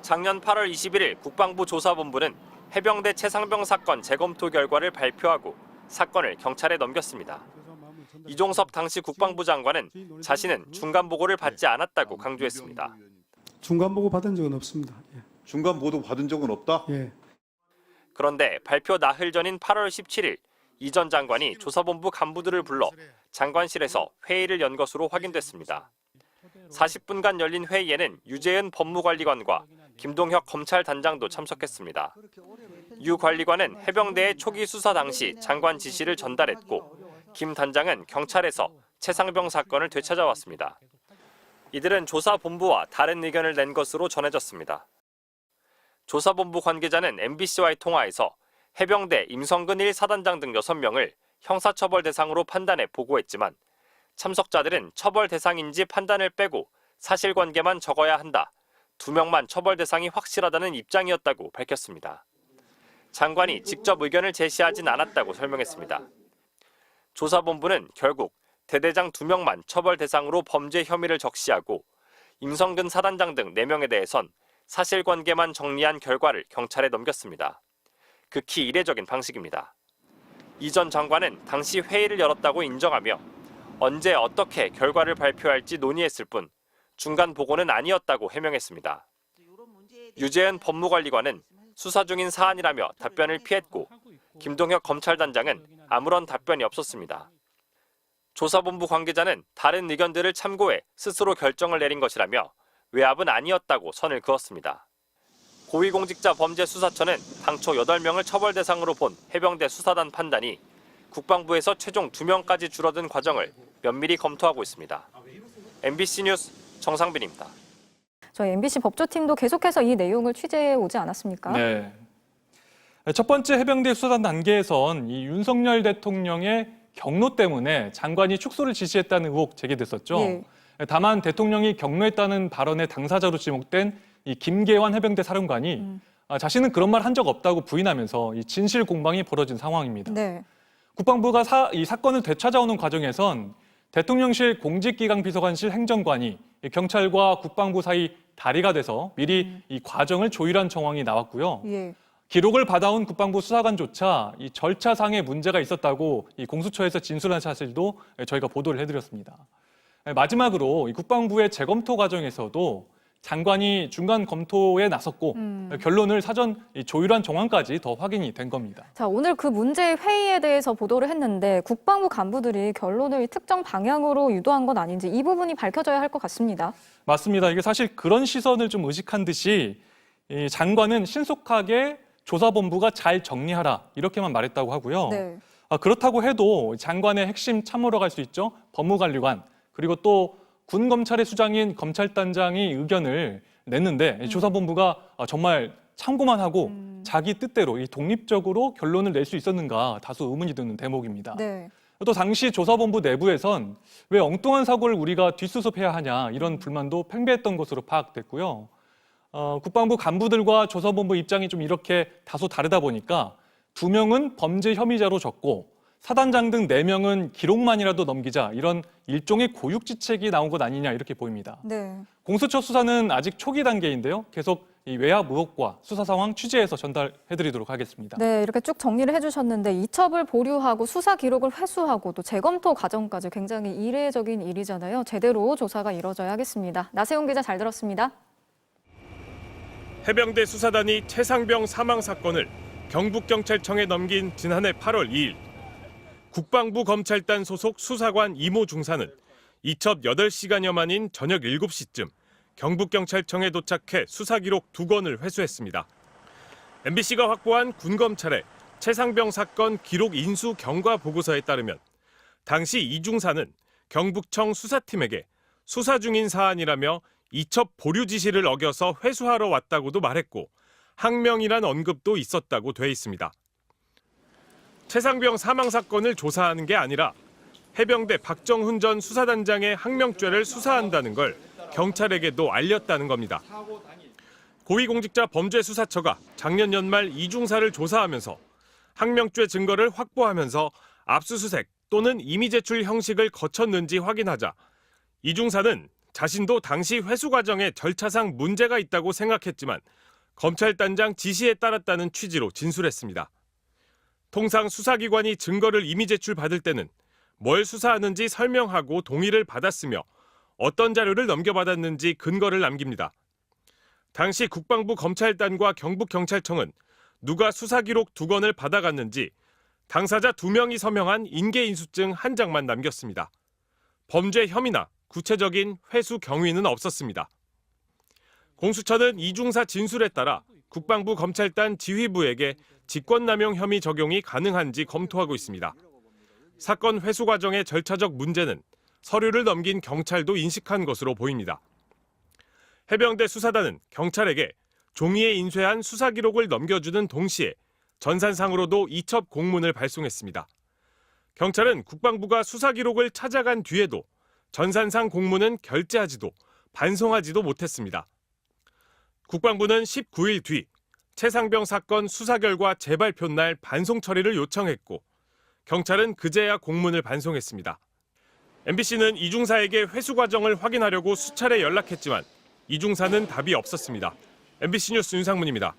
작년 8월 21일 국방부 조사본부는 해병대 최상병 사건 재검토 결과를 발표하고 사건을 경찰에 넘겼습니다. 이종섭 당시 국방부 장관은 자신은 중간 보고를 받지 않았다고 강조했습니다. 중간 보고 받은 적은 없습니다. 예. 중간 보도 받은 적은 없다? 예. 그런데 발표 나흘 전인 8월 17일 이 전 장관이 조사본부 간부들을 불러 장관실에서 회의를 연 것으로 확인됐습니다. 40분간 열린 회의에는 유재은 법무관리관과 김동혁 검찰단장도 참석했습니다. 유 관리관은 해병대의 초기 수사 당시 장관 지시를 전달했고 김 단장은 경찰에서 최상병 사건을 되찾아왔습니다. 이들은 조사본부와 다른 의견을 낸 것으로 전해졌습니다. 조사본부 관계자는 MBC와의 통화에서 해병대 임성근 1사단장 등 6명을 형사처벌 대상으로 판단해 보고했지만 참석자들은 처벌 대상인지 판단을 빼고 사실관계만 적어야 한다. 2명만 처벌 대상이 확실하다는 입장이었다고 밝혔습니다. 장관이 직접 의견을 제시하진 않았다고 설명했습니다. 조사본부는 결국 대대장 2명만 처벌 대상으로 범죄 혐의를 적시하고 임성근 사단장 등 4명에 대해선 사실관계만 정리한 결과를 경찰에 넘겼습니다. 극히 이례적인 방식입니다. 이 전 장관은 당시 회의를 열었다고 인정하며 언제 어떻게 결과를 발표할지 논의했을 뿐 중간 보고는 아니었다고 해명했습니다. 유재은 법무관리관은 수사 중인 사안이라며 답변을 피했고 김동혁 검찰단장은 아무런 답변이 없었습니다. 조사본부 관계자는 다른 의견들을 참고해 스스로 결정을 내린 것이라며 외압은 아니었다고 선을 그었습니다. 고위공직자범죄수사처는 당초 8명을 처벌 대상으로 본 해병대 수사단 판단이 국방부에서 최종 2명까지 줄어든 과정을 면밀히 검토하고 있습니다. MBC 뉴스 정상빈입니다. 저희 MBC 법조팀도 계속해서 이 내용을 취재해 오지 않았습니까? 네. 첫 번째 해병대 수사단 단계에선 이 윤석열 대통령의 경로 때문에 장관이 축소를 지시했다는 의혹 제기됐었죠. 예. 다만 대통령이 경로했다는 발언의 당사자로 지목된 이 김계환 해병대 사령관이 자신은 그런 말 한 적 없다고 부인하면서 이 진실 공방이 벌어진 상황입니다. 네. 국방부가 이 사건을 되찾아오는 과정에선 대통령실 공직기강비서관실 행정관이 경찰과 국방부 사이 다리가 돼서 미리 이 과정을 조율한 정황이 나왔고요. 예. 기록을 받아온 국방부 수사관조차 이 절차상의 문제가 있었다고 이 공수처에서 진술한 사실도 저희가 보도를 해드렸습니다. 마지막으로 이 국방부의 재검토 과정에서도 장관이 중간 검토에 나섰고 결론을 사전 조율한 정황까지 더 확인이 된 겁니다. 자, 오늘 그 문제 회의에 대해서 보도를 했는데 국방부 간부들이 결론을 특정 방향으로 유도한 건 아닌지 이 부분이 밝혀져야 할 것 같습니다. 맞습니다. 이게 사실 그런 시선을 좀 의식한 듯이 이 장관은 신속하게 조사본부가 잘 정리하라 이렇게만 말했다고 하고요. 네. 그렇다고 해도 장관의 핵심 참모라고 할 수 있죠. 법무관리관 그리고 또 군검찰의 수장인 검찰단장이 의견을 냈는데 조사본부가 정말 참고만 하고 자기 뜻대로 이 독립적으로 결론을 낼 수 있었는가 다소 의문이 드는 대목입니다. 네. 또 당시 조사본부 내부에선 왜 엉뚱한 사고를 우리가 뒷수습해야 하냐 이런 불만도 팽배했던 것으로 파악됐고요. 국방부 간부들과 조사본부 입장이 좀 이렇게 다소 다르다 보니까 2명은 범죄 혐의자로 적고 사단장 등 4명은 기록만이라도 넘기자 이런 일종의 고육지책이 나온 것 아니냐 이렇게 보입니다. 네. 공수처 수사는 아직 초기 단계인데요. 계속 이 외압 의혹과 수사 상황 취재해서 전달해드리도록 하겠습니다. 네, 이렇게 쭉 정리를 해주셨는데 이첩을 보류하고 수사 기록을 회수하고 또 재검토 과정까지 굉장히 이례적인 일이잖아요. 제대로 조사가 이뤄져야 하겠습니다. 나세훈 기자 잘 들었습니다. 해병대 수사단이 최상병 사망 사건을 경북경찰청에 넘긴 지난해 8월 2일 국방부 검찰단 소속 수사관 이모 중사는 이첩 8시간여 만인 저녁 7시쯤 경북경찰청에 도착해 수사 기록 2건을 회수했습니다. MBC가 확보한 군검찰의 최상병 사건 기록 인수 경과 보고서에 따르면 당시 이 중사는 경북청 수사팀에게 수사 중인 사안이라며 이첩 보류 지시를 어겨서 회수하러 왔다고도 말했고 항명이란 언급도 있었다고 돼 있습니다. 최상병 사망 사건을 조사하는 게 아니라 해병대 박정훈 전 수사단장의 항명죄를 수사한다는 걸 경찰에게도 알렸다는 겁니다. 고위공직자 범죄수사처가 작년 연말 이 중사를 조사하면서 항명죄 증거를 확보하면서 압수수색 또는 임의 제출 형식을 거쳤는지 확인하자 이 중사는 자신도 당시 회수 과정에 절차상 문제가 있다고 생각했지만 검찰단장 지시에 따랐다는 취지로 진술했습니다. 통상 수사기관이 증거를 이미 제출받을 때는 뭘 수사하는지 설명하고 동의를 받았으며 어떤 자료를 넘겨받았는지 근거를 남깁니다. 당시 국방부 검찰단과 경북경찰청은 누가 수사기록 2건을 받아갔는지 당사자 2명이 서명한 인계인수증 1장만 남겼습니다. 범죄 혐의나 구체적인 회수 경위는 없었습니다. 공수처는 이중사 진술에 따라 국방부 검찰단 지휘부에게 직권남용 혐의 적용이 가능한지 검토하고 있습니다. 사건 회수 과정의 절차적 문제는 서류를 넘긴 경찰도 인식한 것으로 보입니다. 해병대 수사단은 경찰에게 종이에 인쇄한 수사 기록을 넘겨주는 동시에 전산상으로도 이첩 공문을 발송했습니다. 경찰은 국방부가 수사 기록을 찾아간 뒤에도 전산상 공문은 결제하지도 반송하지도 못했습니다. 국방부는 19일 뒤 최상병 사건 수사 결과 재발표 날 반송 처리를 요청했고 경찰은 그제야 공문을 반송했습니다. MBC는 이중사에게 회수 과정을 확인하려고 수차례 연락했지만 이중사는 답이 없었습니다. MBC 뉴스 윤상문입니다.